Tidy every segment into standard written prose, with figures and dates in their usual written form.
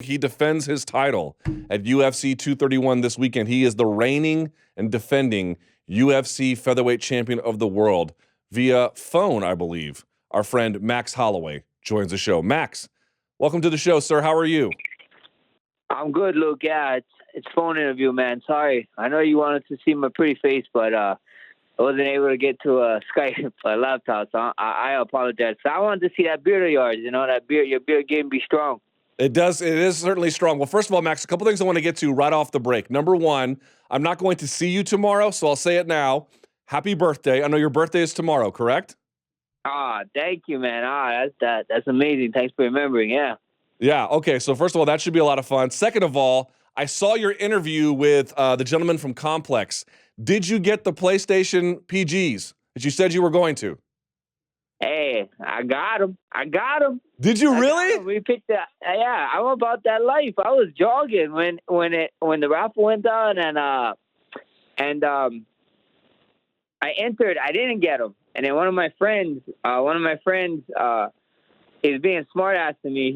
He defends his title at UFC 231 this weekend. He is the reigning and defending UFC featherweight champion of the world via phone, I believe. Our friend Max Holloway joins the show. Max, welcome to the show, sir. How are you? I'm good, Luke. Yeah, it's phone interview, man. Sorry. I know you wanted to see my pretty face, but I wasn't able to get to Skype laptop, so I apologize. So I wanted to see that beard of yours. You know, that beard, your beard game be strong. It does. It is certainly strong. Well, first of all, Max, a couple things I want to get to right off the break. Number one, I'm not going to see you tomorrow, so I'll say it now. Happy birthday. I know your birthday is tomorrow, correct? Thank you, man. That's amazing. Thanks for remembering. Yeah. Yeah. Okay. So first of all, that should be a lot of fun. Second of all, I saw your interview with the gentleman from Complex. Did you get the PlayStation PGs that you said you were going to? Hey, I got him. Did you really? We picked that. Yeah, I'm about that life. I was jogging when the raffle went down, and I entered. I didn't get them, and then one of my friends is being smart ass to me.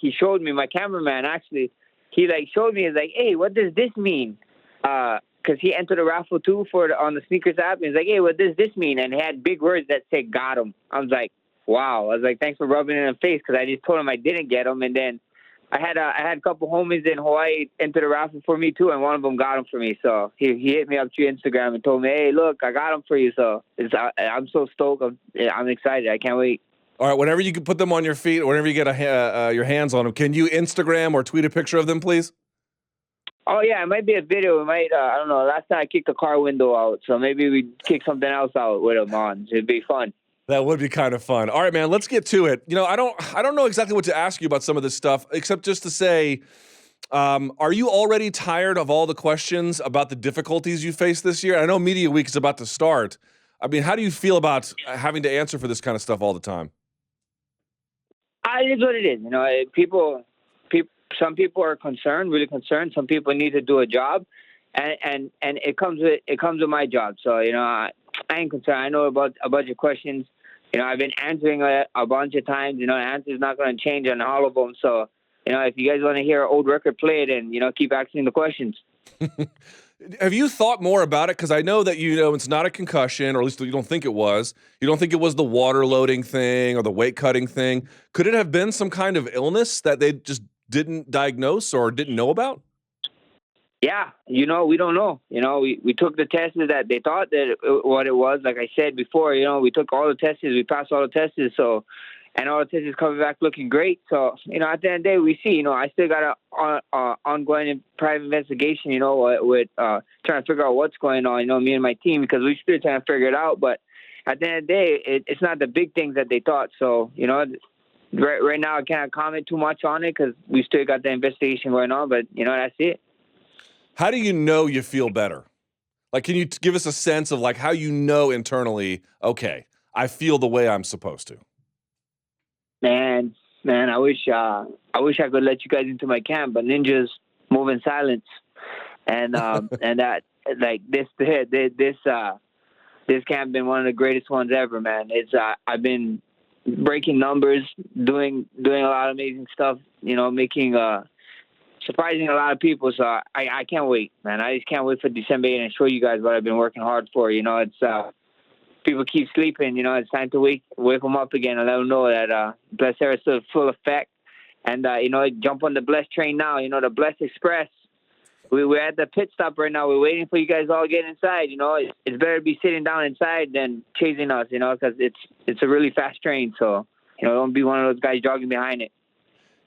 He showed me, my cameraman actually. He showed me. He's like, hey, what does this mean? Because he entered a raffle too on the sneakers app. And he's like, hey, what does this mean? And he had big words that said got him. I was like, wow. I was like, thanks for rubbing it in the face, because I just told him I didn't get him. And then I had a couple homies in Hawaii enter the raffle for me too, and one of them got him for me. So he hit me up through Instagram and told me, hey, look, I got him for you. So I'm so stoked. I'm excited. I can't wait. All right, whenever you can put them on your feet, or whenever you get your hands on them, can you Instagram or tweet a picture of them, please? Oh, yeah, it might be a video. It might, I don't know. Last time I kicked the car window out, so maybe we kick something else out with them on. It'd be fun. That would be kind of fun. All right, man, let's get to it. You know, I don't know exactly what to ask you about some of this stuff, except just to say, are you already tired of all the questions about the difficulties you face this year? I know Media Week is about to start. I mean, how do you feel about having to answer for this kind of stuff all the time? It is what it is. You know, some people are concerned, really concerned. Some people need to do a job, and it comes with my job. So, you know, I ain't concerned. I know about a bunch of questions. You know, I've been answering a bunch of times. You know, the answer is not going to change on all of them. So, you know, if you guys want to hear an old record play, then, you know, keep asking the questions. Have you thought more about it? Because I know that, you know, it's not a concussion, or at least you don't think it was. You don't think it was the water loading thing or the weight cutting thing. Could it have been some kind of illness that they just didn't diagnose or didn't know about? Yeah, you know, we don't know. You know, we took the tests that they thought that what it was. Like I said before, you know, we took all the tests. We passed all the tests. So, and all the tests is coming back looking great. So, you know, at the end of the day, we see, you know, I still got an ongoing private investigation, you know, with trying to figure out what's going on, you know, me and my team, because we still trying to figure it out. But at the end of the day, it's not the big things that they thought. So, you know, right now I can't comment too much on it because we still got the investigation going on. But, you know, that's it. How do you know you feel better? Like, can you give us a sense of like how you know internally, okay, I feel the way I'm supposed to? Man, I wish I could let you guys into my camp, but ninjas move in silence, and and that like this camp been one of the greatest ones ever, man. It's I've been breaking numbers, doing a lot of amazing stuff, you know, making surprising a lot of people. So I can't wait, man. I just can't wait for December 8th and show you guys what I've been working hard for. You know, it's people keep sleeping, you know, it's time to wake them up again and let them know that Blessed Era is still full effect. And, you know, jump on the Blessed train now, you know, the Blessed Express. We're at the pit stop right now. We're waiting for you guys all to get inside. You know, it's better to be sitting down inside than chasing us, you know, because it's a really fast train. So, you know, don't be one of those guys jogging behind it.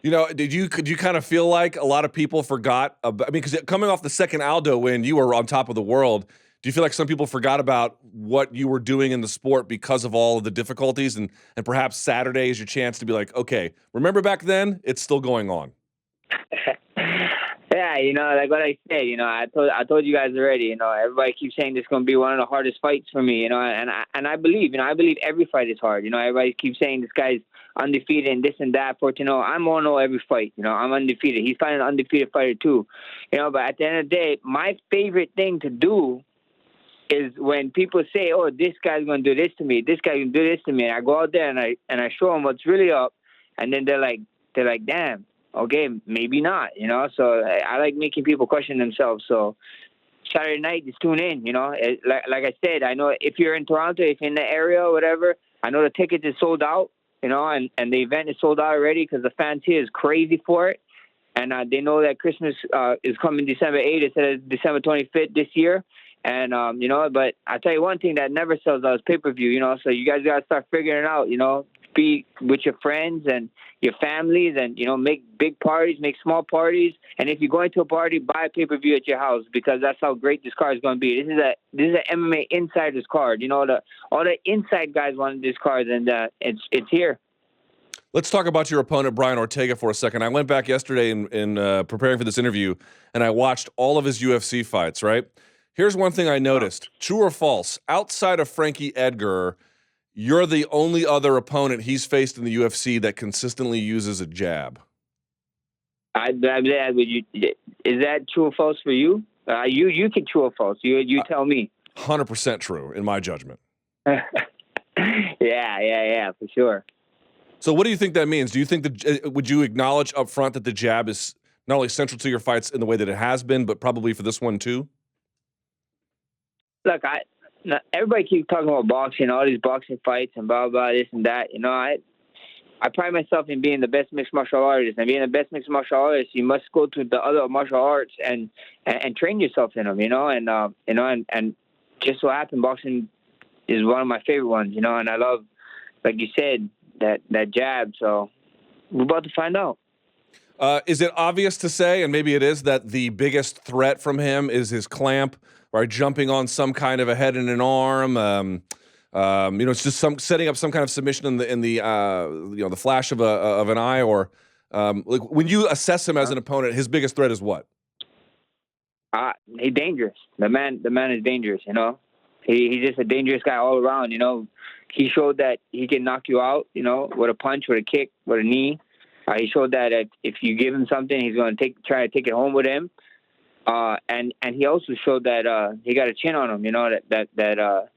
You know, could you kind of feel like a lot of people forgot about, I mean, because coming off the second Aldo win, you were on top of the world. Do you feel like some people forgot about what you were doing in the sport because of all of the difficulties, and perhaps Saturday is your chance to be like, okay, remember back then? It's still going on. Yeah, you know, like what I said, you know, I told you guys already, you know, everybody keeps saying this is going to be one of the hardest fights for me, you know, and I believe, you know, I believe every fight is hard. You know, everybody keeps saying this guy's undefeated and this and that. You know, I'm 1-0 every fight. You know, I'm undefeated. He's fighting an undefeated fighter too. You know, but at the end of the day, my favorite thing to do is when people say, "Oh, this guy's going to do this to me. This guy's going to do this to me," and I go out there and I show them what's really up, and then they're like, "Damn, okay, maybe not, So I like making people question themselves. So Saturday night, just tune in, Like I said, I know if you're in Toronto, if you're in the area or whatever, I know the tickets is sold out, and the event is sold out already because the fans here is crazy for it. And they know that Christmas is coming December 8th instead of December 25th this year. And, but I tell you one thing that never sells out is pay-per-view, So you guys got to start figuring it out, Be with your friends and your families and, make big parties, make small parties. And if you're going to a party, buy a pay-per-view at your house because that's how great this card is going to be. This is an MMA Insiders card. All the inside guys wanted this card, and it's here. Let's talk about your opponent, Brian Ortega, for a second. I went back yesterday in preparing for this interview, and I watched all of his UFC fights, right? Here's one thing I noticed. True or false? Outside of Frankie Edgar, you're the only other opponent he's faced in the UFC that consistently uses a jab. Is that true or false for you? You can true or false. You tell me. 100% true, in my judgment. Yeah, for sure. So what do you think that means? Do you think would you acknowledge up front that the jab is not only central to your fights in the way that it has been, but probably for this one too? Look, everybody keeps talking about boxing, all these boxing fights and blah, blah, this and that. I pride myself in being the best mixed martial artist. And being the best mixed martial artist, you must go to the other martial arts and train yourself in them, and just so happened, boxing is one of my favorite ones, and I love, like you said, that jab. So we're about to find out. Is it obvious to say, and maybe it is, that the biggest threat from him is his clamp, right? Jumping on some kind of a head and an arm. It's just setting up some kind of submission in the flash of an eye, or like when you assess him as an opponent, his biggest threat is what? He's dangerous. The man is dangerous. He's just a dangerous guy all around. He showed that he can knock you out. With a punch, with a kick, with a knee. He showed that if you give him something, he's going to try to take it home with him. And he also showed that he got a chin on him. That the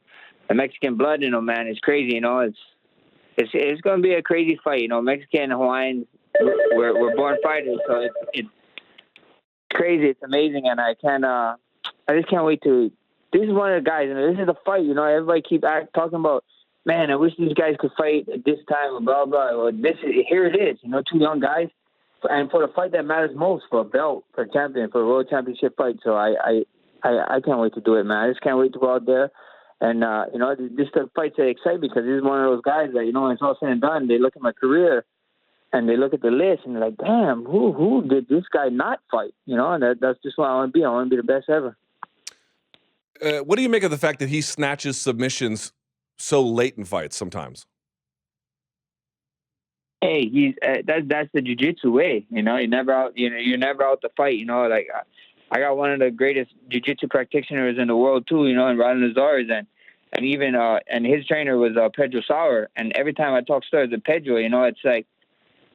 Mexican blood in him, man, is crazy. It's going to be a crazy fight. Mexican and Hawaiians, we're born fighters, so it's crazy. It's amazing, and I just can't wait to. This is one of the guys, this is the fight. Everybody keep talking about. Man, I wish these guys could fight at this time, or blah blah. Or here it is. Two young guys, and for the fight that matters most, for a belt, for a champion, for a world championship fight. So I can't wait to do it, man. I just can't wait to go out there, and this the fights that excite me because this is one of those guys that when it's all said and done, they look at my career, and they look at the list, and they're like, damn, who did this guy not fight? And that's just what I want to be. I want to be the best ever. What do you make of the fact that he snatches submissions so late in fights sometimes? Hey, he's that's the jiu-jitsu way. You're never out. You're never out to fight. Like I got one of the greatest jiu-jitsu practitioners in the world too. In Ron Lazar's, and even and his trainer was Pedro Sauer. And every time I talk stories with Pedro, it's like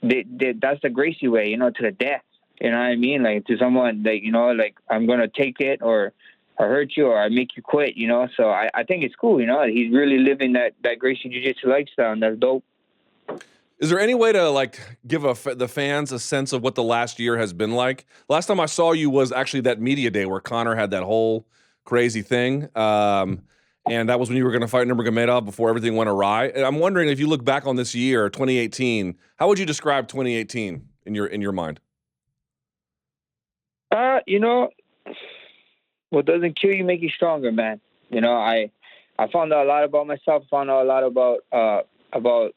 that's the Gracie way. To the death. You know what I mean? Like to someone like like I'm gonna take it or hurt you or I make you quit. So I think it's cool. He's really living that Gracie jiu-jitsu lifestyle, and that's dope. Is there any way to give the fans a sense of what the last year has been like? Last time I saw you was actually that media day where Conor had that whole crazy thing, and that was when you were going to fight Nurmagomedov before everything went awry. And I'm wondering if you look back on this year, 2018, how would you describe 2018 in your mind? What doesn't kill you make you stronger, man. I found out a lot about myself. Found out a lot about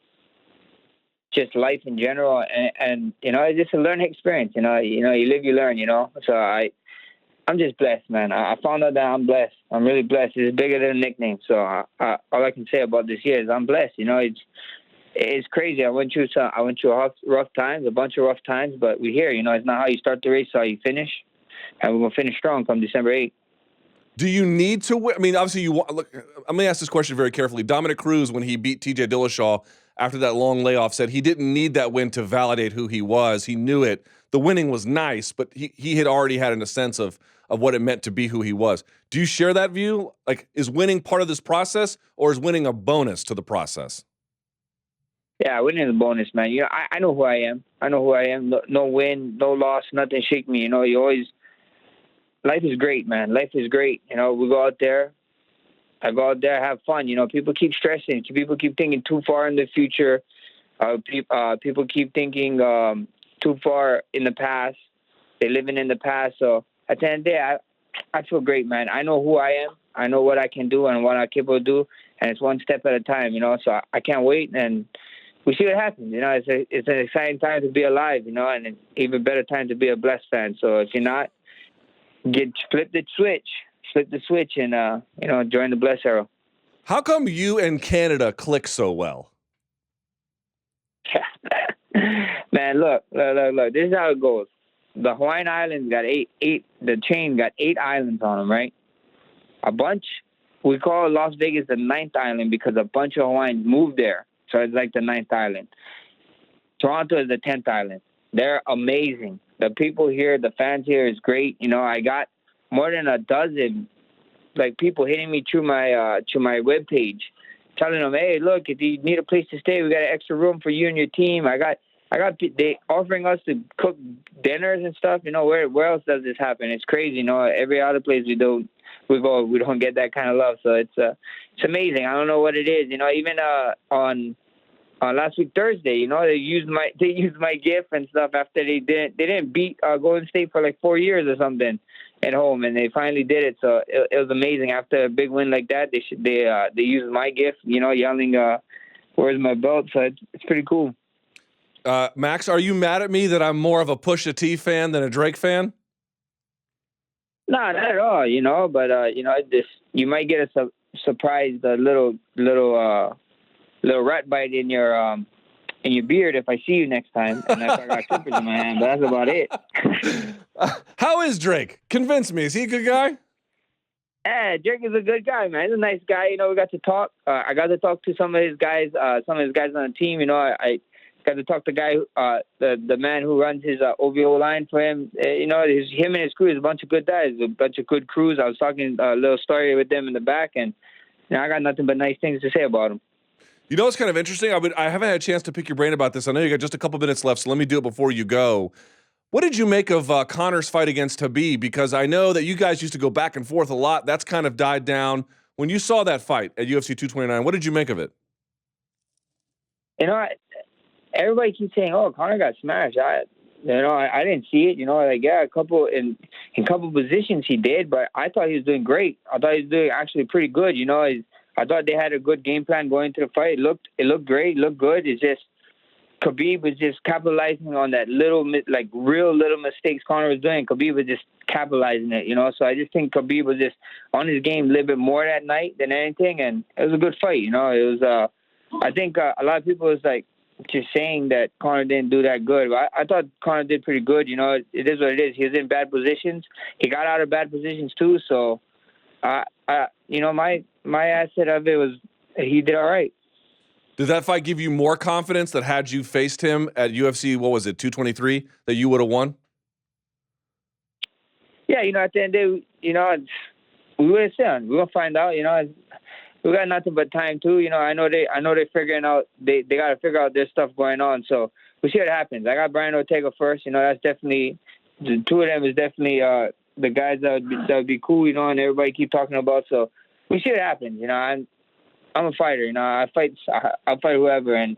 just life in general, and it's just a learning experience. You live, you learn. So I'm just blessed, man. I found out that I'm blessed. I'm really blessed. It's bigger than a nickname. So all I can say about this year is I'm blessed. It's crazy. I went through rough times, a bunch of rough times, but we're here. It's not how you start the race, it's how you finish, and we're gonna finish strong come December 8th. Do you need to win? I mean, obviously, look. I'm going to ask this question very carefully. Dominic Cruz, when he beat T.J. Dillashaw after that long layoff, said he didn't need that win to validate who he was. He knew it. The winning was nice, but he had already had a sense of what it meant to be who he was. Do you share that view? Like, is winning part of this process, or is winning a bonus to the process? Yeah, winning is a bonus, man. You know, I know who I am. I know who I am. No, no win, no loss, nothing shake me. You know, you always. Life is great, man. Life is great. You know, we go out there. I go out there, have fun. You know, people keep stressing. People keep thinking too far in the future. People keep thinking too far in the past. They're living in the past. So at the end of the day, I feel great, man. I know who I am. I know what I can do and what I'm capable of do, and it's one step at a time. You know, so I can't wait, and we see what happens. You know, it's an exciting time to be alive. You know, and an even better time to be a blessed fan. So if you're not, flip the switch, and you know, join the blessed era. How come you and Canada click so well? Man, look. This is how it goes. The Hawaiian Islands got eight. The chain got 8 islands on them, right? A bunch. We call Las Vegas the 9th island because a bunch of Hawaiians moved there, so it's like the 9th island. Toronto is the 10th island. They're amazing. The people here, the fans here is great. You know, I got more than a dozen like people hitting me through my webpage, telling them, hey, look, if you need a place to stay, we got an extra room for you and your team. I got they offering us to cook dinners and stuff. You know, where else does this happen? It's crazy. You know, every other place we don't get that kind of love. So it's amazing. I don't know what it is. You know, even on last week Thursday, you know, they used my GIF and stuff after they didn't beat Golden State for like 4 years or something at home, and they finally did it. So it was amazing. After a big win like that, they used my GIF, you know, yelling, "Where's my belt?" So it's pretty cool. Max, are you mad at me that I'm more of a Pusha T fan than a Drake fan? No, not at all. You know, but you know, you might get a surprise, a little rat bite in your beard if I see you next time, and if I got clippers in my hand. But that's about it. How is Drake? Convince me. Is he a good guy? Yeah, Drake is a good guy, man. He's a nice guy. You know, we got to talk. I got to talk to some of his guys on the team. You know, I got to talk to the guy, the man who runs his OVO line for him. You know, him and his crew is a bunch of good guys, a bunch of good crews. I was talking a little story with them in the back, and you know, I got nothing but nice things to say about him. You know what's kind of interesting? I haven't had a chance to pick your brain about this. I know you got just a couple minutes left, so let me do it before you go. What did you make of Conor's fight against Khabib? Because I know that you guys used to go back and forth a lot. That's kind of died down. When you saw that fight at UFC 229, what did you make of it? You know, everybody keeps saying, "Oh, Conor got smashed." I didn't see it. You know, like in couple positions he did, but I thought he was doing great. I thought he was doing actually pretty good. You know, I thought they had a good game plan going into the fight. It looked great. It looked good. It's just Khabib was just capitalizing on that real little mistakes Conor was doing. Khabib was just capitalizing it, you know. So I just think Khabib was just on his game a little bit more that night than anything, and it was a good fight, you know. It was. I think a lot of people was like just saying that Conor didn't do that good. But I thought Conor did pretty good. You know, it is what it is. He was in bad positions. He got out of bad positions too. So, you know, my asset of it was he did all right. Did that fight give you more confidence that had you faced him at UFC, what was it, 223, that you would have won? Yeah, you know, at the end of the day, you know, we would have seen. We're going to find out, you know. We got nothing but time, too. You know, I know they're figuring out, they got to figure out their stuff going on. So we'll see what happens. I got Brian Ortega first. You know, that's definitely, the two of them is definitely the guys that would be cool, you know, and everybody keep talking about. So we'll see what happens. You know, I'm a fighter, you know. I'll fight whoever, and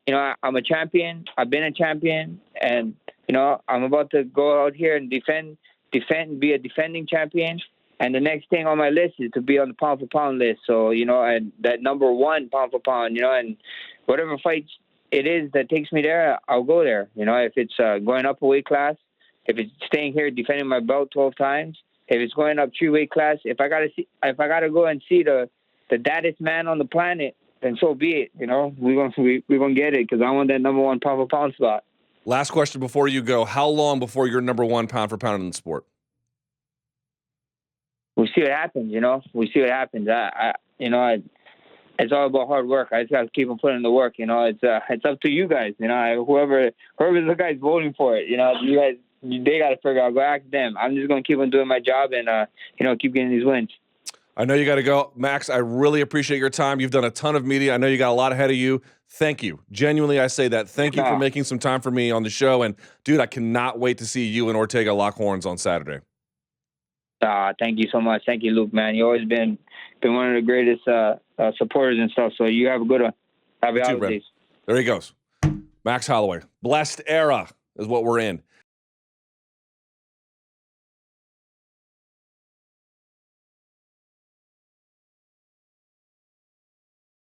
you know, I'm a champion. I've been a champion, and you know, I'm about to go out here and defend, be a defending champion. And the next thing on my list is to be on the pound for pound list. So you know, and that number 1 pound for pound, you know, and whatever fights it is that takes me there, I'll go there. You know, if it's going up a weight class, if it's staying here defending my belt 12 times, if it's going up 3 weight class, if I gotta go and see the baddest man on the planet, then so be it. You know, we're gonna get it because I want that number 1 pound for pound spot. Last question before you go: how long before you're number 1 pound for pound in the sport? We'll see what happens. You know, we see what happens. It's all about hard work. I just got to keep on putting the work. You know, it's up to you guys. You know, whoever the guys voting for it. You know, you guys, they got to figure out. Go ask them. I'm just gonna keep on doing my job and you know, keep getting these wins. I know you got to go. Max, I really appreciate your time. You've done a ton of media. I know you got a lot ahead of you. Thank you. Genuinely, I say that. Thank you for making some time for me on the show. And, dude, I cannot wait to see you and Ortega lock horns on Saturday. Thank you so much. Thank you, Luke, man. You've always been one of the greatest supporters and stuff. So you have a good one. Happy holidays. There he goes. Max Holloway. Blessed era is what we're in.